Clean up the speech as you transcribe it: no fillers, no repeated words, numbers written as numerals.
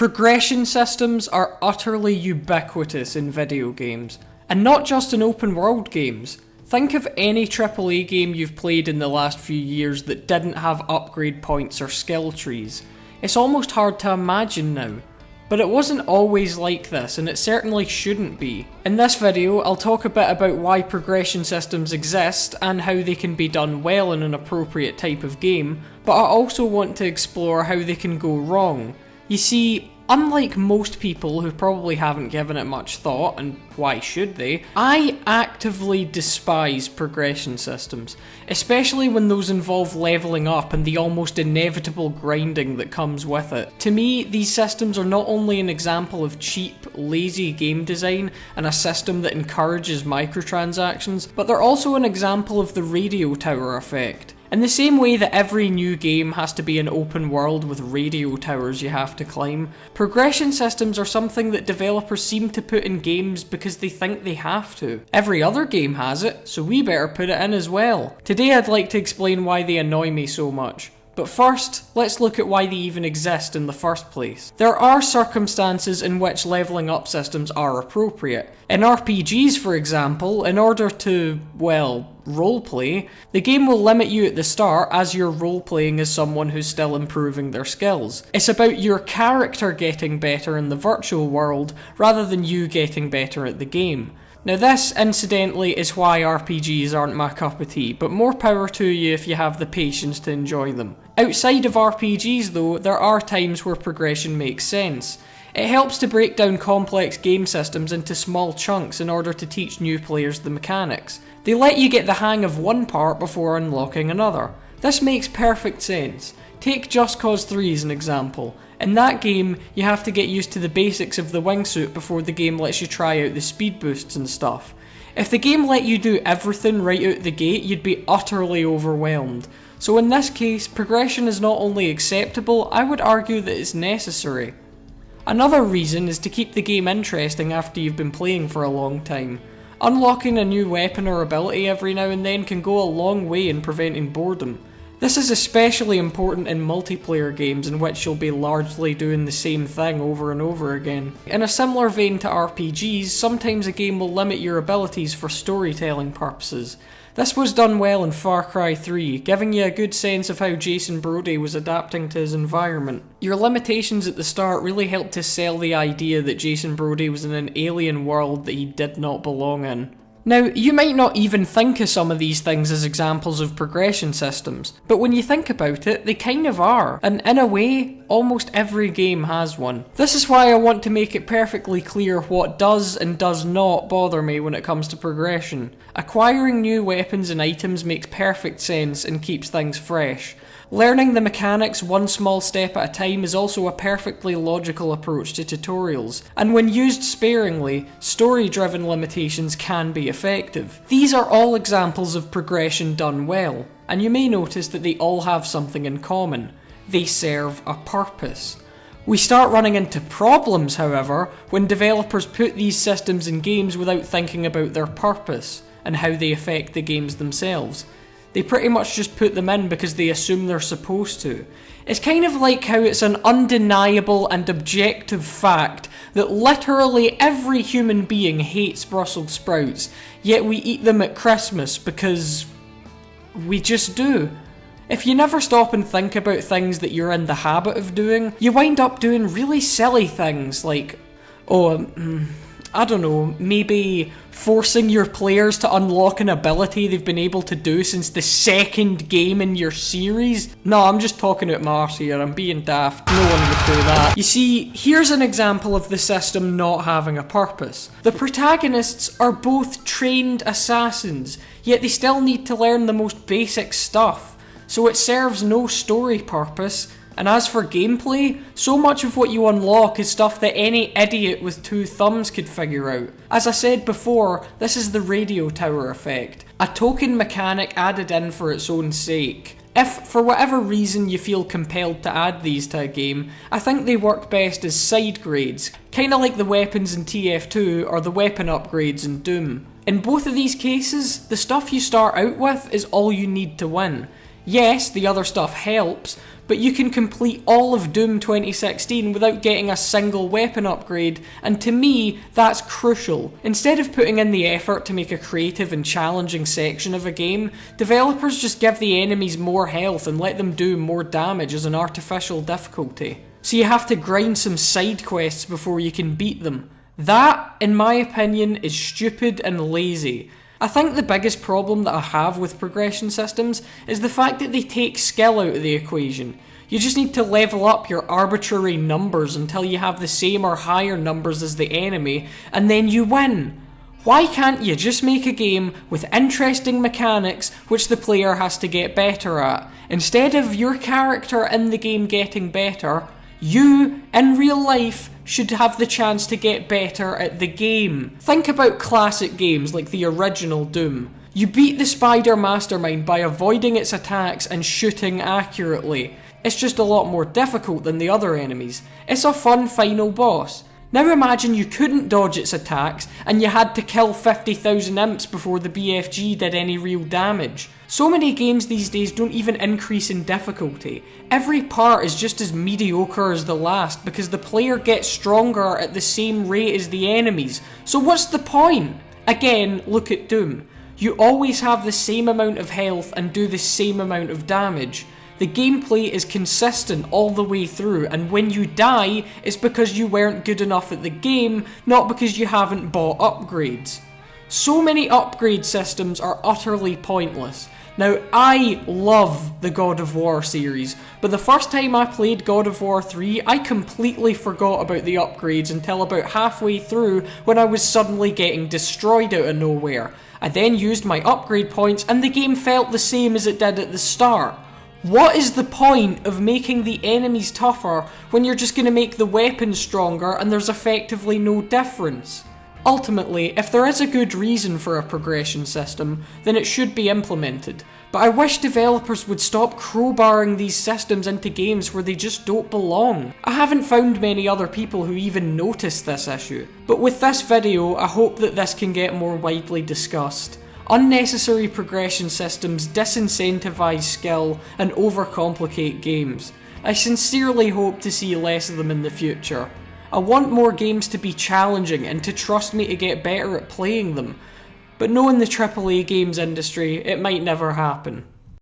Progression systems are utterly ubiquitous in video games, and not just in open world games. Think of any AAA game you've played in the last few years that didn't have upgrade points or skill trees. It's almost hard to imagine now. But it wasn't always like this, and it certainly shouldn't be. In this video, I'll talk a bit about why progression systems exist and how they can be done well in an appropriate type of game, but I also want to explore how they can go wrong. You see, unlike most people who probably haven't given it much thought, and why should they, I actively despise progression systems, especially when those involve leveling up and the almost inevitable grinding that comes with it. To me, these systems are not only an example of cheap, lazy game design and a system that encourages microtransactions, but they're also an example of the radio tower effect. In the same way that every new game has to be an open world with radio towers you have to climb, progression systems are something that developers seem to put in games because they think they have to. Every other game has it, so we better put it in as well. Today I'd like to explain why they annoy me so much. But first, let's look at why they even exist in the first place. There are circumstances in which leveling up systems are appropriate. In RPGs, for example, in order to, well, roleplay, the game will limit you at the start as you're roleplaying as someone who's still improving their skills. It's about your character getting better in the virtual world rather than you getting better at the game. Now this, incidentally, is why RPGs aren't my cup of tea, but more power to you if you have the patience to enjoy them. Outside of RPGs though, there are times where progression makes sense. It helps to break down complex game systems into small chunks in order to teach new players the mechanics. They let you get the hang of one part before unlocking another. This makes perfect sense. Take Just Cause 3 as an example. In that game, you have to get used to the basics of the wingsuit before the game lets you try out the speed boosts and stuff. If the game let you do everything right out the gate, you'd be utterly overwhelmed. So in this case, progression is not only acceptable, I would argue that it's necessary. Another reason is to keep the game interesting after you've been playing for a long time. Unlocking a new weapon or ability every now and then can go a long way in preventing boredom. This is especially important in multiplayer games in which you'll be largely doing the same thing over and over again. In a similar vein to RPGs, sometimes a game will limit your abilities for storytelling purposes. This was done well in Far Cry 3, giving you a good sense of how Jason Brody was adapting to his environment. Your limitations at the start really helped to sell the idea that Jason Brody was in an alien world that he did not belong in. Now, you might not even think of some of these things as examples of progression systems, but when you think about it, they kind of are, and in a way, almost every game has one. This is why I want to make it perfectly clear what does and does not bother me when it comes to progression. Acquiring new weapons and items makes perfect sense and keeps things fresh. Learning the mechanics one small step at a time is also a perfectly logical approach to tutorials, and when used sparingly, story-driven limitations can be effective. These are all examples of progression done well, and you may notice that they all have something in common. They serve a purpose. We start running into problems, however, when developers put these systems in games without thinking about their purpose, and how they affect the games themselves. They pretty much just put them in because they assume they're supposed to. It's kind of like how it's an undeniable and objective fact that literally every human being hates Brussels sprouts, yet we eat them at Christmas because we just do. If you never stop and think about things that you're in the habit of doing, you wind up doing really silly things like, I don't know, maybe forcing your players to unlock an ability they've been able to do since the second game in your series. No, I'm just talking out my arse here, I'm being daft, no one would do that. You see, here's an example of the system not having a purpose. The protagonists are both trained assassins, yet they still need to learn the most basic stuff, so it serves no story purpose. And as for gameplay, so much of what you unlock is stuff that any idiot with two thumbs could figure out. As I said before, this is the radio tower effect, a token mechanic added in for its own sake. If, for whatever reason, you feel compelled to add these to a game, I think they work best as side grades, kinda like the weapons in TF2 or the weapon upgrades in Doom. In both of these cases, the stuff you start out with is all you need to win. Yes, the other stuff helps, but you can complete all of Doom 2016 without getting a single weapon upgrade, and to me, that's crucial. Instead of putting in the effort to make a creative and challenging section of a game, developers just give the enemies more health and let them do more damage as an artificial difficulty. So you have to grind some side quests before you can beat them. That, in my opinion, is stupid and lazy. I think the biggest problem that I have with progression systems is the fact that they take skill out of the equation. You just need to level up your arbitrary numbers until you have the same or higher numbers as the enemy, and then you win. Why can't you just make a game with interesting mechanics which the player has to get better at? Instead of your character in the game getting better, you, in real life, should have the chance to get better at the game. Think about classic games like the original Doom. You beat the Spider Mastermind by avoiding its attacks and shooting accurately. It's just a lot more difficult than the other enemies. It's a fun final boss. Now imagine you couldn't dodge its attacks and you had to kill 50,000 imps before the BFG did any real damage. So many games these days don't even increase in difficulty. Every part is just as mediocre as the last because the player gets stronger at the same rate as the enemies. So what's the point? Again, look at Doom. You always have the same amount of health and do the same amount of damage. The gameplay is consistent all the way through, and when you die, it's because you weren't good enough at the game, not because you haven't bought upgrades. So many upgrade systems are utterly pointless. Now, I love the God of War series, but the first time I played God of War 3, I completely forgot about the upgrades until about halfway through when I was suddenly getting destroyed out of nowhere. I then used my upgrade points and the game felt the same as it did at the start. What is the point of making the enemies tougher when you're just going to make the weapons stronger and there's effectively no difference? Ultimately, if there is a good reason for a progression system, then it should be implemented. But I wish developers would stop crowbarring these systems into games where they just don't belong. I haven't found many other people who even notice this issue. But with this video, I hope that this can get more widely discussed. Unnecessary progression systems disincentivize skill and overcomplicate games. I sincerely hope to see less of them in the future. I want more games to be challenging and to trust me to get better at playing them, but knowing the AAA games industry, it might never happen.